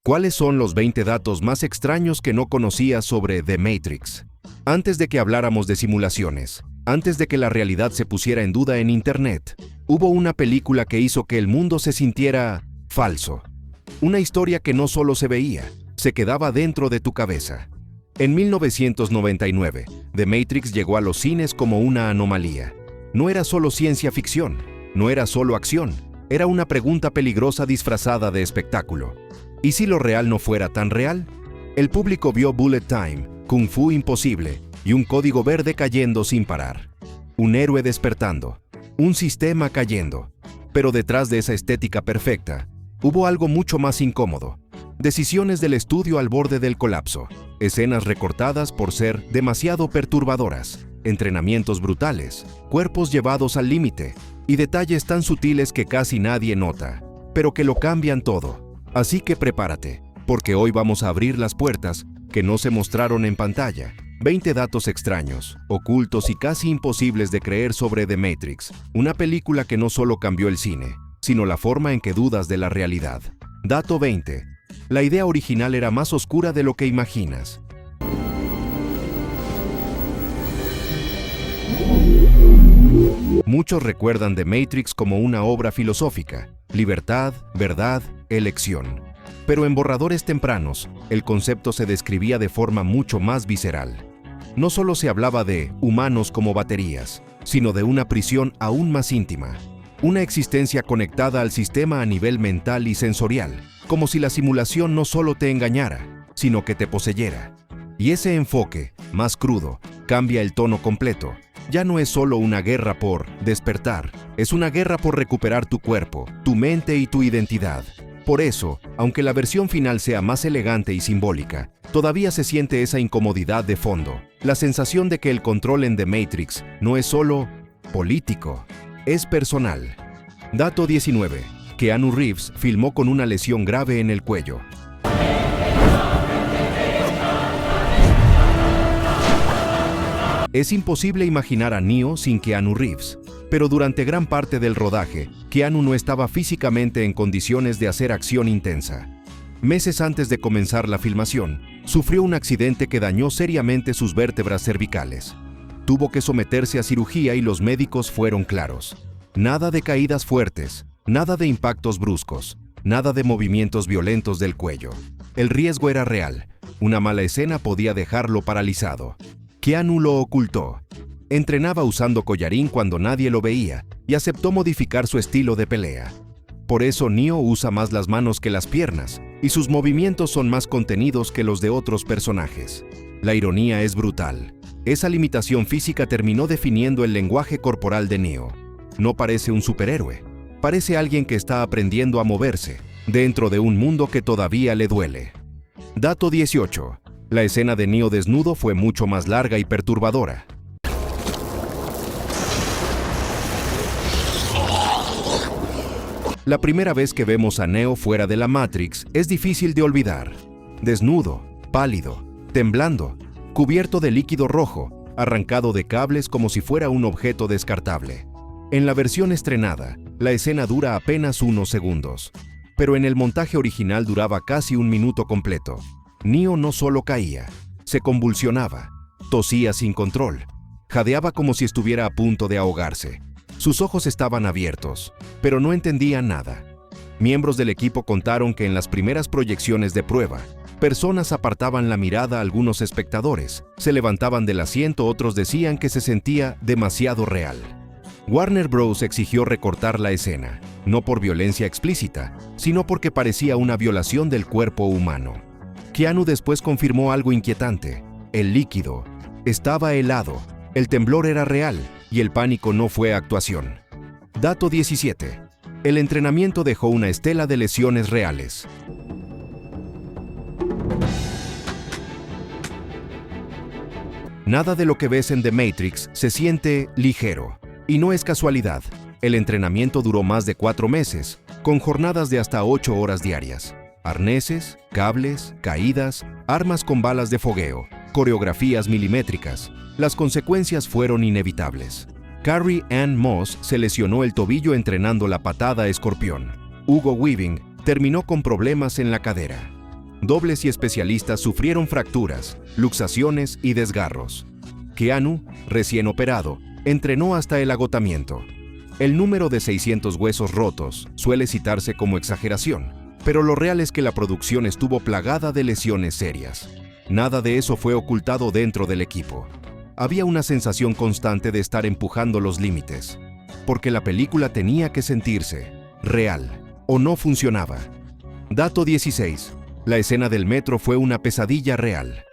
¿Cuáles son los 20 datos más extraños que no conocías sobre The Matrix? Antes de que habláramos de simulaciones, antes de que la realidad se pusiera en duda en Internet, hubo una película que hizo que el mundo se sintiera falso. Una historia que no solo se veía, se quedaba dentro de tu cabeza. En 1999, The Matrix llegó a los cines como una anomalía. No era solo ciencia ficción, no era solo acción, era una pregunta peligrosa disfrazada de espectáculo. ¿Y si lo real no fuera tan real? El público vio Bullet Time, Kung Fu Imposible y un código verde cayendo sin parar. Un héroe despertando, un sistema cayendo. Pero detrás de esa estética perfecta, hubo algo mucho más incómodo. Decisiones del estudio al borde del colapso, escenas recortadas por ser demasiado perturbadoras, entrenamientos brutales, cuerpos llevados al límite y detalles tan sutiles que casi nadie nota, pero que lo cambian todo. Así que prepárate, porque hoy vamos a abrir las puertas que no se mostraron en pantalla. 20 datos extraños, ocultos y casi imposibles de creer sobre The Matrix, una película que no solo cambió el cine, sino la forma en que dudas de la realidad. Dato 20. La idea original era más oscura de lo que imaginas. Muchos recuerdan The Matrix como una obra filosófica, libertad, verdad, elección. Pero en borradores tempranos, el concepto se describía de forma mucho más visceral. No solo se hablaba de humanos como baterías, sino de una prisión aún más íntima. Una existencia conectada al sistema a nivel mental y sensorial, como si la simulación no solo te engañara, sino que te poseyera. Y ese enfoque, más crudo, cambia el tono completo. Ya no es solo una guerra por despertar, es una guerra por recuperar tu cuerpo, tu mente y tu identidad. Por eso, aunque la versión final sea más elegante y simbólica, todavía se siente esa incomodidad de fondo, la sensación de que el control en The Matrix no es solo político, es personal. Dato 19. Keanu Reeves filmó con una lesión grave en el cuello. Es imposible imaginar a Neo sin Keanu Reeves, pero durante gran parte del rodaje, Keanu no estaba físicamente en condiciones de hacer acción intensa. Meses antes de comenzar la filmación, sufrió un accidente que dañó seriamente sus vértebras cervicales. Tuvo que someterse a cirugía y los médicos fueron claros. Nada de caídas fuertes, nada de impactos bruscos, nada de movimientos violentos del cuello. El riesgo era real. Una mala escena podía dejarlo paralizado. Keanu lo ocultó. Entrenaba usando collarín cuando nadie lo veía y aceptó modificar su estilo de pelea. Por eso Neo usa más las manos que las piernas y sus movimientos son más contenidos que los de otros personajes. La ironía es brutal. Esa limitación física terminó definiendo el lenguaje corporal de Neo. No parece un superhéroe. Parece alguien que está aprendiendo a moverse dentro de un mundo que todavía le duele. Dato 18. La escena de Neo desnudo fue mucho más larga y perturbadora. La primera vez que vemos a Neo fuera de la Matrix es difícil de olvidar. Desnudo, pálido, temblando, cubierto de líquido rojo, arrancado de cables como si fuera un objeto descartable. En la versión estrenada, la escena dura apenas unos segundos, pero en el montaje original duraba casi un minuto completo. Neo no solo caía, se convulsionaba, tosía sin control, jadeaba como si estuviera a punto de ahogarse. Sus ojos estaban abiertos, pero no entendía nada. Miembros del equipo contaron que en las primeras proyecciones de prueba, personas apartaban la mirada a algunos espectadores, se levantaban del asiento, otros decían que se sentía demasiado real. Warner Bros. Exigió recortar la escena, no por violencia explícita, sino porque parecía una violación del cuerpo humano. Keanu después confirmó algo inquietante. El líquido estaba helado, el temblor era real y el pánico no fue actuación. Dato 17. El entrenamiento dejó una estela de lesiones reales. Nada de lo que ves en The Matrix se siente ligero. Y no es casualidad. El entrenamiento duró más de 4 meses, con jornadas de hasta 8 horas diarias. Arneses, cables, caídas, armas con balas de fogueo, coreografías milimétricas. Las consecuencias fueron inevitables. Carrie Ann Moss se lesionó el tobillo entrenando la patada escorpión. Hugo Weaving terminó con problemas en la cadera. Dobles y especialistas sufrieron fracturas, luxaciones y desgarros. Keanu, recién operado, entrenó hasta el agotamiento. El número de 600 huesos rotos suele citarse como exageración, pero lo real es que la producción estuvo plagada de lesiones serias. Nada de eso fue ocultado dentro del equipo. Había una sensación constante de estar empujando los límites, porque la película tenía que sentirse real, o no funcionaba. Dato 16. La escena del metro fue una pesadilla real.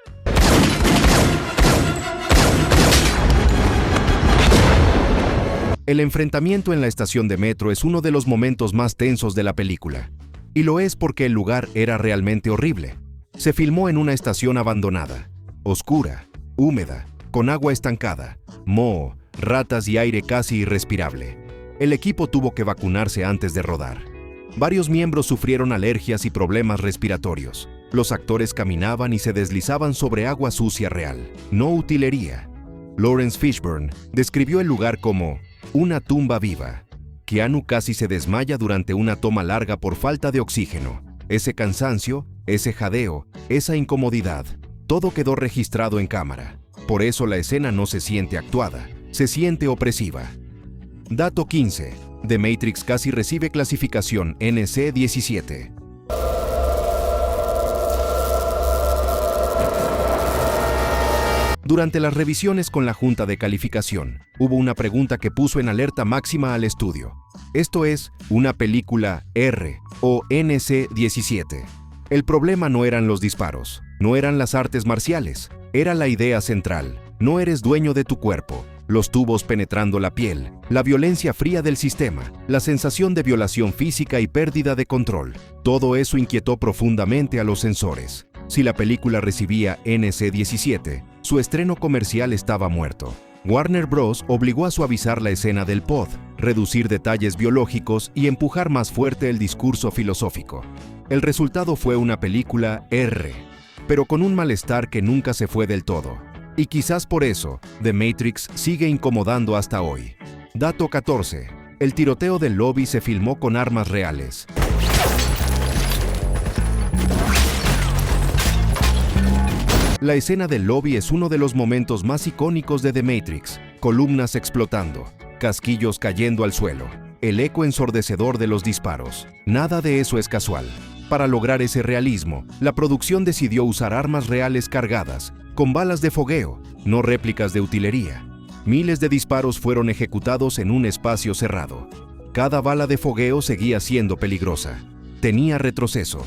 El enfrentamiento en la estación de metro es uno de los momentos más tensos de la película. Y lo es porque el lugar era realmente horrible. Se filmó en una estación abandonada, oscura, húmeda, con agua estancada, moho, ratas y aire casi irrespirable. El equipo tuvo que vacunarse antes de rodar. Varios miembros sufrieron alergias y problemas respiratorios. Los actores caminaban y se deslizaban sobre agua sucia real, no utilería. Lawrence Fishburne describió el lugar como una tumba viva. Keanu casi se desmaya durante una toma larga por falta de oxígeno. Ese cansancio, ese jadeo, esa incomodidad, todo quedó registrado en cámara. Por eso la escena no se siente actuada, se siente opresiva. Dato 15. The Matrix casi recibe clasificación NC-17. Durante las revisiones con la Junta de Calificación, hubo una pregunta que puso en alerta máxima al estudio. Esto es, una película R o NC-17. El problema no eran los disparos, no eran las artes marciales, era la idea central. No eres dueño de tu cuerpo. Los tubos penetrando la piel, la violencia fría del sistema, la sensación de violación física y pérdida de control. Todo eso inquietó profundamente a los censores. Si la película recibía NC-17, su estreno comercial estaba muerto. Warner Bros. Obligó a suavizar la escena del pod, reducir detalles biológicos y empujar más fuerte el discurso filosófico. El resultado fue una película R, pero con un malestar que nunca se fue del todo. Y quizás por eso, The Matrix sigue incomodando hasta hoy. Dato 14. El tiroteo del lobby se filmó con armas reales. La escena del lobby es uno de los momentos más icónicos de The Matrix. Columnas explotando, casquillos cayendo al suelo, el eco ensordecedor de los disparos. Nada de eso es casual. Para lograr ese realismo, la producción decidió usar armas reales cargadas, con balas de fogueo, no réplicas de utilería. Miles de disparos fueron ejecutados en un espacio cerrado. Cada bala de fogueo seguía siendo peligrosa. Tenía retroceso,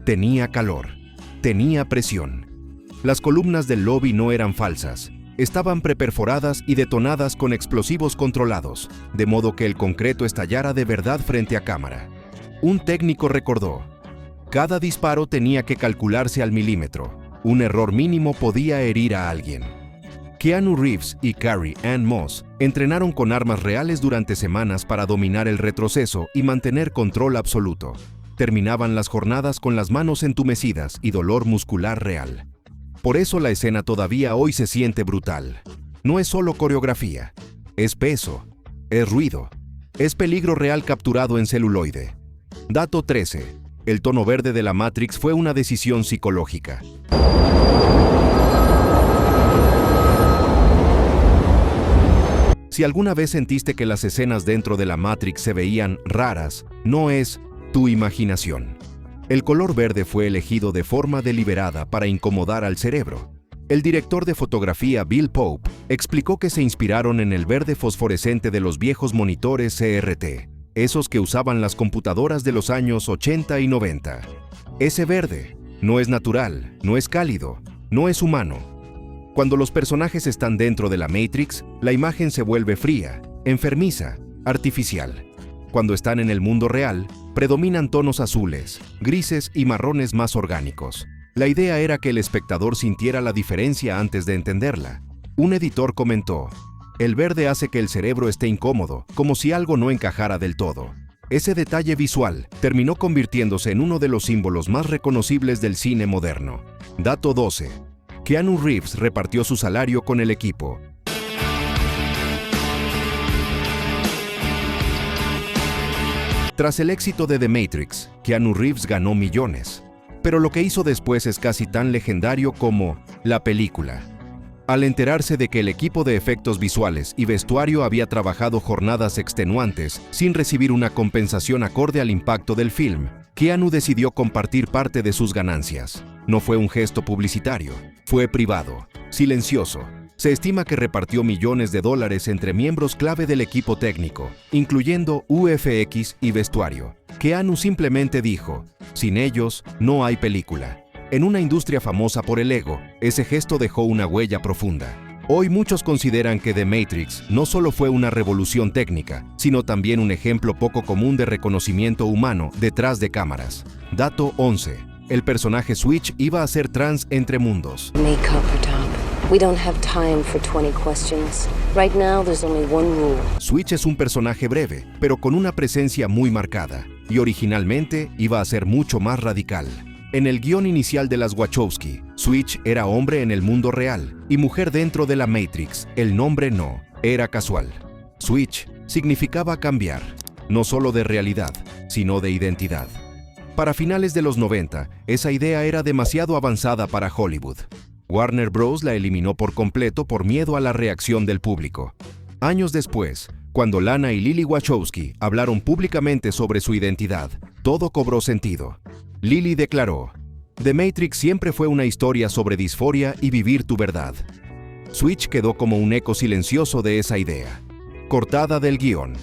tenía calor, tenía presión. Las columnas del lobby no eran falsas, estaban preperforadas y detonadas con explosivos controlados, de modo que el concreto estallara de verdad frente a cámara. Un técnico recordó: cada disparo tenía que calcularse al milímetro. Un error mínimo podía herir a alguien. Keanu Reeves y Carrie Ann Moss entrenaron con armas reales durante semanas para dominar el retroceso y mantener control absoluto. Terminaban las jornadas con las manos entumecidas y dolor muscular real. Por eso la escena todavía hoy se siente brutal. No es solo coreografía, es peso, es ruido, es peligro real capturado en celuloide. Dato 13. El tono verde de la Matrix fue una decisión psicológica. Si alguna vez sentiste que las escenas dentro de la Matrix se veían raras, no es tu imaginación. El color verde fue elegido de forma deliberada para incomodar al cerebro. El director de fotografía Bill Pope explicó que se inspiraron en el verde fosforescente de los viejos monitores CRT, esos que usaban las computadoras de los años 80 y 90. Ese verde no es natural, no es cálido, no es humano. Cuando los personajes están dentro de la Matrix, la imagen se vuelve fría, enfermiza, artificial. Cuando están en el mundo real, predominan tonos azules, grises y marrones más orgánicos. La idea era que el espectador sintiera la diferencia antes de entenderla. Un editor comentó: el verde hace que el cerebro esté incómodo, como si algo no encajara del todo. Ese detalle visual terminó convirtiéndose en uno de los símbolos más reconocibles del cine moderno. Dato 12. Keanu Reeves repartió su salario con el equipo. Tras el éxito de The Matrix, Keanu Reeves ganó millones. Pero lo que hizo después es casi tan legendario como la película. Al enterarse de que el equipo de efectos visuales y vestuario había trabajado jornadas extenuantes sin recibir una compensación acorde al impacto del film, Keanu decidió compartir parte de sus ganancias. No fue un gesto publicitario, fue privado, silencioso. Se estima que repartió millones de dólares entre miembros clave del equipo técnico, incluyendo VFX y vestuario. Keanu simplemente dijo, sin ellos, no hay película. En una industria famosa por el ego, ese gesto dejó una huella profunda. Hoy muchos consideran que The Matrix no solo fue una revolución técnica, sino también un ejemplo poco común de reconocimiento humano detrás de cámaras. Dato 11. El personaje Switch iba a ser trans entre mundos. Switch es un personaje breve, pero con una presencia muy marcada, y originalmente iba a ser mucho más radical. En el guión inicial de las Wachowski, Switch era hombre en el mundo real y mujer dentro de la Matrix. El nombre no, era casual. Switch significaba cambiar, no solo de realidad, sino de identidad. Para finales de los 90, esa idea era demasiado avanzada para Hollywood. Warner Bros. La eliminó por completo por miedo a la reacción del público. Años después, cuando Lana y Lily Wachowski hablaron públicamente sobre su identidad, todo cobró sentido. Lily declaró, The Matrix siempre fue una historia sobre disforia y vivir tu verdad. Switch quedó como un eco silencioso de esa idea, cortada del guión,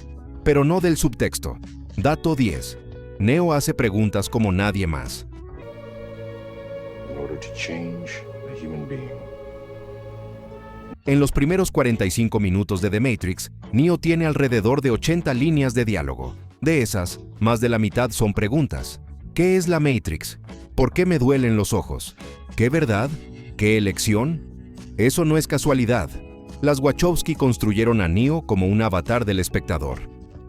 pero no del subtexto. Dato 10. Neo hace preguntas como nadie más. En los primeros 45 minutos de The Matrix, Neo tiene alrededor de 80 líneas de diálogo. De esas, más de la mitad son preguntas. ¿Qué es la Matrix? ¿Por qué me duelen los ojos? ¿Qué verdad? ¿Qué elección? Eso no es casualidad. Las Wachowski construyeron a Neo como un avatar del espectador.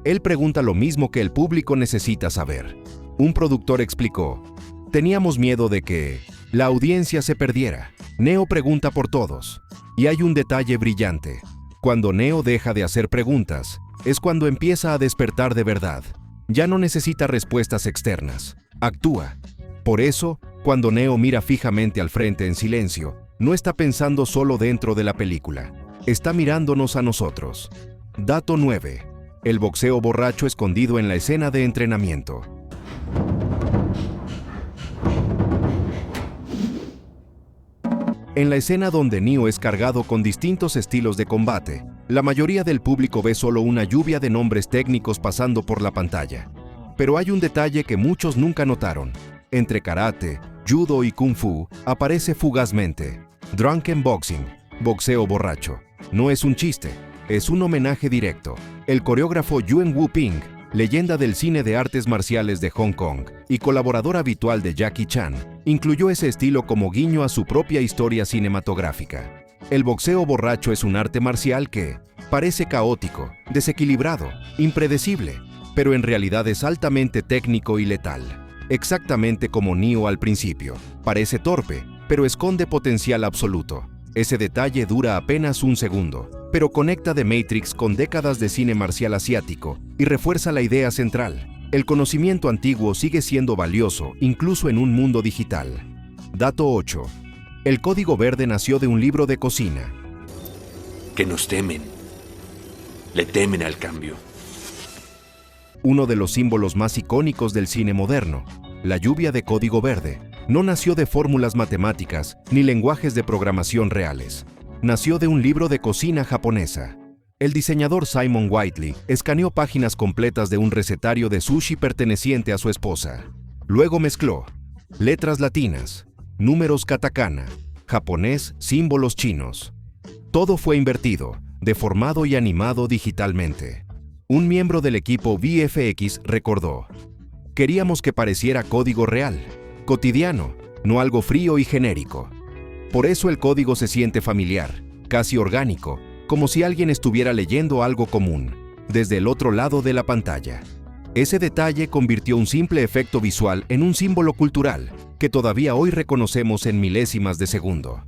Él pregunta lo mismo que el público necesita saber. Un productor explicó, teníamos miedo de que la audiencia se perdiera. Neo pregunta por todos. Y hay un detalle brillante. Cuando Neo deja de hacer preguntas, es cuando empieza a despertar de verdad. Ya no necesita respuestas externas. Actúa. Por eso, cuando Neo mira fijamente al frente en silencio, no está pensando solo dentro de la película. Está mirándonos a nosotros. Dato 9. El boxeo borracho escondido en la escena de entrenamiento. En la escena donde Neo es cargado con distintos estilos de combate, la mayoría del público ve solo una lluvia de nombres técnicos pasando por la pantalla. Pero hay un detalle que muchos nunca notaron. Entre karate, judo y kung fu, aparece fugazmente Drunken Boxing, boxeo borracho. No es un chiste, es un homenaje directo. El coreógrafo Yuen Woo-ping, leyenda del cine de artes marciales de Hong Kong y colaborador habitual de Jackie Chan, incluyó ese estilo como guiño a su propia historia cinematográfica. El boxeo borracho es un arte marcial que parece caótico, desequilibrado, impredecible, pero en realidad es altamente técnico y letal. Exactamente como Neo al principio. Parece torpe, pero esconde potencial absoluto. Ese detalle dura apenas un segundo, pero conecta The Matrix con décadas de cine marcial asiático y refuerza la idea central. El conocimiento antiguo sigue siendo valioso, incluso en un mundo digital. Dato 8. El código verde nació de un libro de cocina. Que nos temen. Le temen al cambio. Uno de los símbolos más icónicos del cine moderno, la lluvia de código verde, no nació de fórmulas matemáticas ni lenguajes de programación reales. Nació de un libro de cocina japonesa. El diseñador Simon Whiteley escaneó páginas completas de un recetario de sushi perteneciente a su esposa. Luego mezcló letras latinas, números katakana, japonés, símbolos chinos. Todo fue invertido, deformado y animado digitalmente. Un miembro del equipo VFX recordó: queríamos que pareciera código real, cotidiano, no algo frío y genérico. Por eso el código se siente familiar, casi orgánico, como si alguien estuviera leyendo algo común, desde el otro lado de la pantalla. Ese detalle convirtió un simple efecto visual en un símbolo cultural que todavía hoy reconocemos en milésimas de segundo.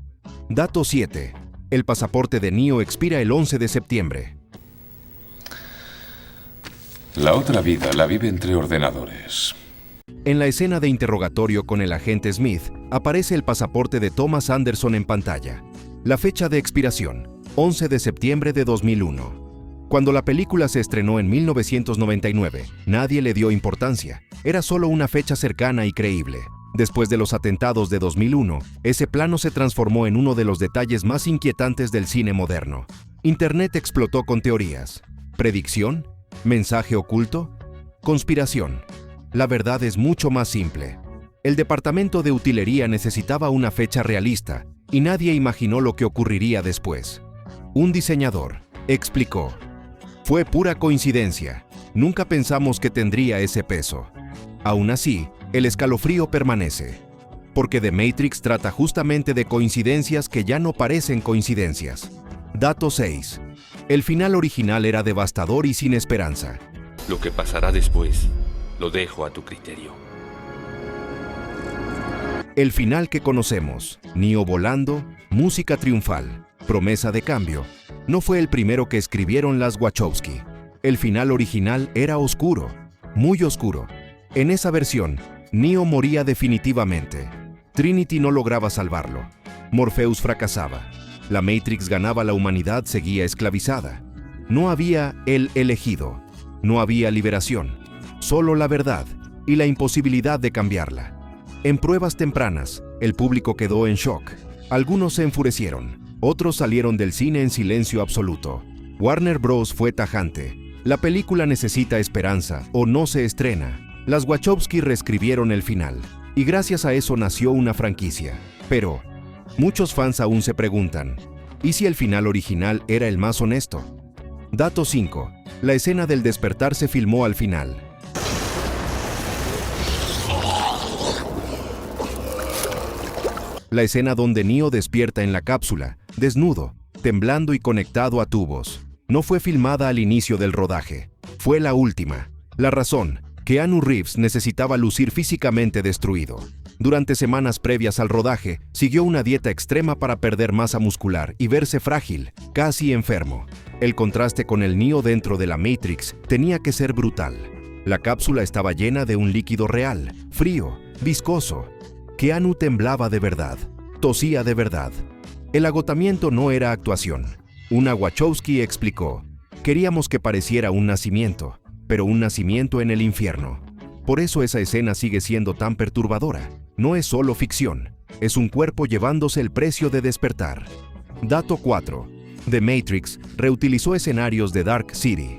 Dato 7. El pasaporte de Neo expira el 11 de septiembre. La otra vida la vive entre ordenadores. En la escena de interrogatorio con el agente Smith, aparece el pasaporte de Thomas Anderson en pantalla. La fecha de expiración, 11 de septiembre de 2001. Cuando la película se estrenó en 1999, nadie le dio importancia. Era solo una fecha cercana y creíble. Después de los atentados de 2001, ese plano se transformó en uno de los detalles más inquietantes del cine moderno. Internet explotó con teorías. ¿Predicción? ¿Mensaje oculto? ¿Conspiración? La verdad es mucho más simple. El departamento de utilería necesitaba una fecha realista y nadie imaginó lo que ocurriría después. Un diseñador explicó: "Fue pura coincidencia. Nunca pensamos que tendría ese peso". Aún así, el escalofrío permanece, porque The Matrix trata justamente de coincidencias que ya no parecen coincidencias. Dato 6. El final original era devastador y sin esperanza. Lo que pasará después, lo dejo a tu criterio. El final que conocemos, Neo volando, música triunfal, promesa de cambio, no fue el primero que escribieron las Wachowski. El final original era oscuro, muy oscuro. En esa versión, Neo moría definitivamente. Trinity no lograba salvarlo. Morpheus fracasaba. La Matrix ganaba, la humanidad seguía esclavizada. No había el elegido. No había liberación. Solo la verdad y la imposibilidad de cambiarla. En pruebas tempranas, el público quedó en shock. Algunos se enfurecieron. Otros salieron del cine en silencio absoluto. Warner Bros. Fue tajante. La película necesita esperanza o no se estrena. Las Wachowski reescribieron el final, y gracias a eso nació una franquicia. Pero muchos fans aún se preguntan, ¿y si el final original era el más honesto? Dato 5. La escena del despertar se filmó al final. La escena donde Neo despierta en la cápsula, desnudo, temblando y conectado a tubos, no fue filmada al inicio del rodaje. Fue la última. La razón: Keanu Reeves necesitaba lucir físicamente destruido. Durante semanas previas al rodaje, siguió una dieta extrema para perder masa muscular y verse frágil, casi enfermo. El contraste con el Neo dentro de la Matrix tenía que ser brutal. La cápsula estaba llena de un líquido real, frío, viscoso. Keanu temblaba de verdad, tosía de verdad. El agotamiento no era actuación. Una Wachowski explicó: "Queríamos que pareciera un nacimiento, pero un nacimiento en el infierno. Por eso esa escena sigue siendo tan perturbadora. No es solo ficción, es un cuerpo llevándose el precio de despertar". Dato 4. The Matrix reutilizó escenarios de Dark City.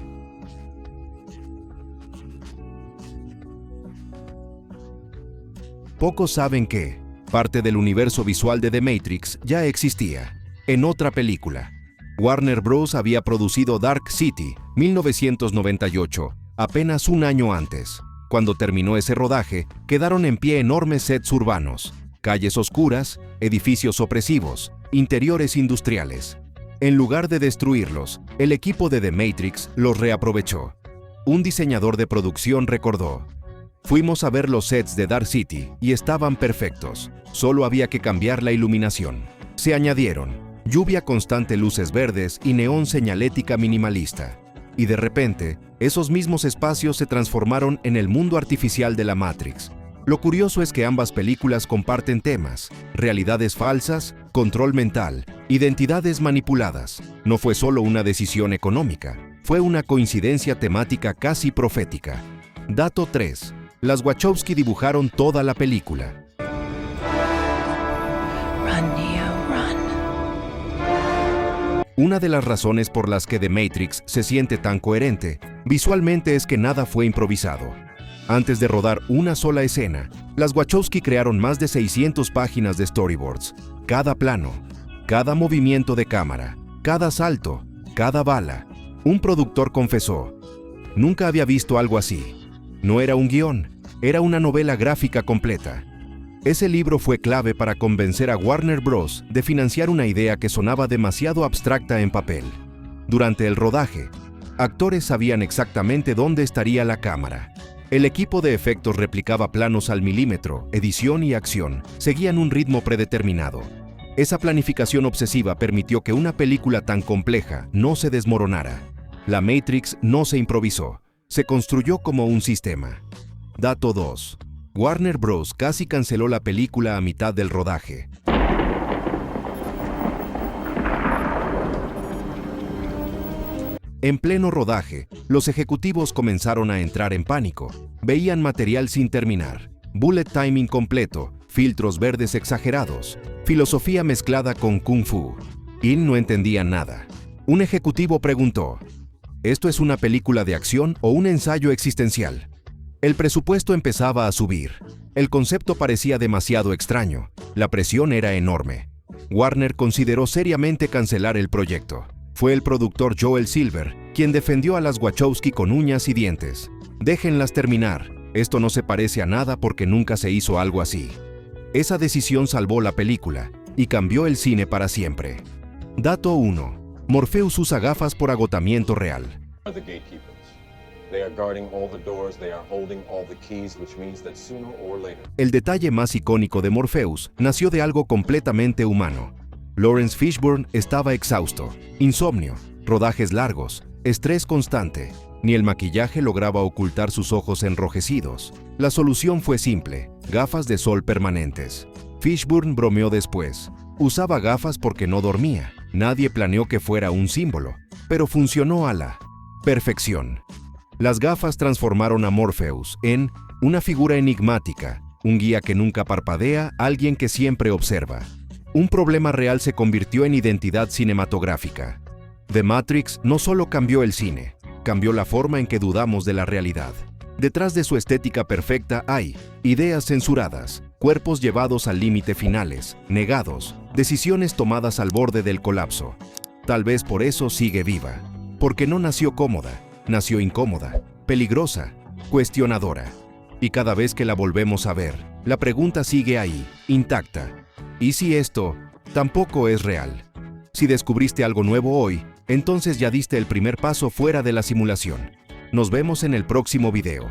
Pocos saben que parte del universo visual de The Matrix ya existía en otra película. Warner Bros. Había producido Dark City, 1998, apenas un año antes. Cuando terminó ese rodaje, quedaron en pie enormes sets urbanos, calles oscuras, edificios opresivos, interiores industriales. En lugar de destruirlos, el equipo de The Matrix los reaprovechó. Un diseñador de producción recordó: "Fuimos a ver los sets de Dark City y estaban perfectos. Solo había que cambiar la iluminación. Se añadieron lluvia constante, luces verdes y neón señalética minimalista. Y de repente, esos mismos espacios se transformaron en el mundo artificial de la Matrix". Lo curioso es que ambas películas comparten temas: realidades falsas, control mental, identidades manipuladas. No fue solo una decisión económica, fue una coincidencia temática casi profética. Dato 3. Las Wachowski dibujaron toda la película. Run, Neo, run. Una de las razones por las que The Matrix se siente tan coherente visualmente es que nada fue improvisado. Antes de rodar una sola escena, las Wachowski crearon más de 600 páginas de storyboards. Cada plano, cada movimiento de cámara, cada salto, cada bala. Un productor confesó: "Nunca había visto algo así. No era un guión, era una novela gráfica completa". Ese libro fue clave para convencer a Warner Bros. De financiar una idea que sonaba demasiado abstracta en papel. Durante el rodaje, actores sabían exactamente dónde estaría la cámara. El equipo de efectos replicaba planos al milímetro, edición y acción seguían un ritmo predeterminado. Esa planificación obsesiva permitió que una película tan compleja no se desmoronara. La Matrix no se improvisó, se construyó como un sistema. Dato 2. Warner Bros. Casi canceló la película a mitad del rodaje. En pleno rodaje, los ejecutivos comenzaron a entrar en pánico. Veían material sin terminar, bullet time incompleto, filtros verdes exagerados, filosofía mezclada con kung fu. In no entendía nada. Un ejecutivo preguntó: ¿esto es una película de acción o un ensayo existencial? El presupuesto empezaba a subir. El concepto parecía demasiado extraño. La presión era enorme. Warner consideró seriamente cancelar el proyecto. Fue el productor Joel Silver quien defendió a las Wachowski con uñas y dientes. Déjenlas terminar. Esto no se parece a nada porque nunca se hizo algo así. Esa decisión salvó la película y cambió el cine para siempre. Dato 1. Morpheus usa gafas por agotamiento real. El detalle más icónico de Morpheus nació de algo completamente humano. Lawrence Fishburne estaba exhausto, insomnio, rodajes largos, estrés constante. Ni el maquillaje lograba ocultar sus ojos enrojecidos. La solución fue simple: gafas de sol permanentes. Fishburne bromeó después: usaba gafas porque no dormía. Nadie planeó que fuera un símbolo, pero funcionó a la perfección. Las gafas transformaron a Morpheus en una figura enigmática, un guía que nunca parpadea, alguien que siempre observa. Un problema real se convirtió en identidad cinematográfica. The Matrix no solo cambió el cine, cambió la forma en que dudamos de la realidad. Detrás de su estética perfecta hay ideas censuradas, cuerpos llevados al límite finales, negados, decisiones tomadas al borde del colapso. Tal vez por eso sigue viva, porque no nació cómoda, nació incómoda, peligrosa, cuestionadora. Y cada vez que la volvemos a ver, la pregunta sigue ahí, intacta. ¿Y si esto tampoco es real? Si descubriste algo nuevo hoy, entonces ya diste el primer paso fuera de la simulación. Nos vemos en el próximo video.